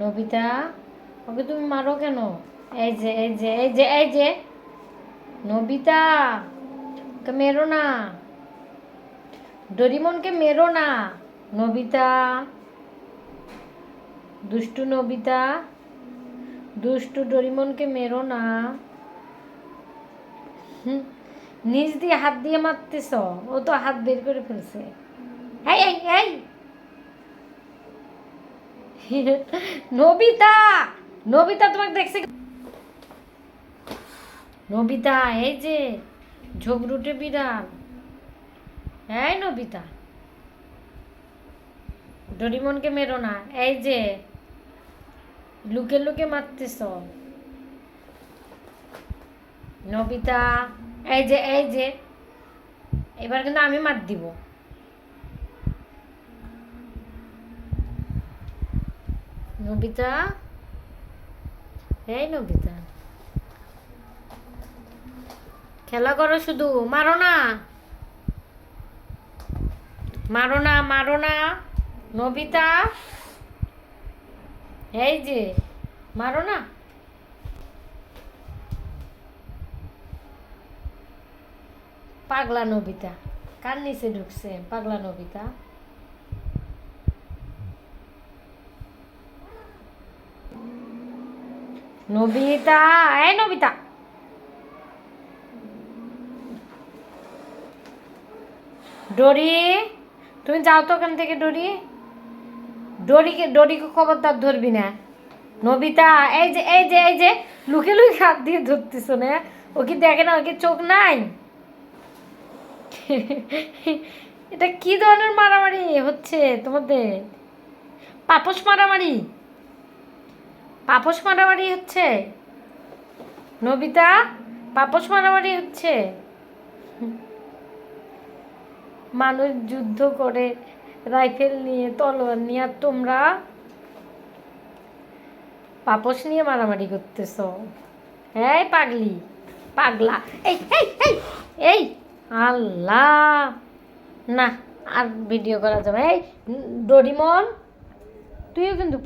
Nobita, ওকে তুমি মারো কেন? এই যে এই যে এই যে এই যে নবিতা, ওকে মেরো না। ডোরিমনকে মেরো না। নবিতা, দুষ্টু নবিতা, দুষ্টু ডোরিমনকে মেরো না। হুম, নিজ দিয়ে হাত দিয়ে মারতেছ, ও তো হাত বের করে ফেলছে। এই এই এই নবিতা, নবিতা তোমাকে দেখছে। নবিতা, এই যে ঝগড়ুটে বিড়াল। এই নবিতা, ডোরিমনকে মেরো না। এই যে লুকে লুকে মারতেছ। নবিতা, এই যে এই যে, এবার কিন্তু আমি মার দিব। নবিতা, এই নবিতা, খেলা করো শুধু, মারো না, মারো না, মারো না। নবিতা, এই যে মারো না। পাগলা নবিতা, কার নিচে ঢুকছে পাগলা নবিতা? নবিতা, এই নবিতা, ডোরি, তুমি যাও তো ওখান থেকে। ডোরি, ডোরিকে খবরদার ধরবি না। নবিতা, এই যে এই যে এই যে, লুকে লুকে হাত দিয়ে ধরতেছ না। ও কি দেখে না? ও কি চোখ নাই? এটা কি ধরনের মারামারি হচ্ছে তোমাদের? পাপস মারামারি, পাপস মারামারি হচ্ছে। নবিতা, পাপস মারামারি হচ্ছে। মানুষ যুদ্ধ করে রাইফেল নিয়ে, তলোয়ার নিয়ে, আর তোমরা পাপস নিয়ে মারামারি করতেছ। হ্যাঁ পাগলি, পাগলা। এই এই এই এই, আল্লাহ, না আর ভিডিও করা যাবে। এই ডোরিমন, তুইও কিন্তু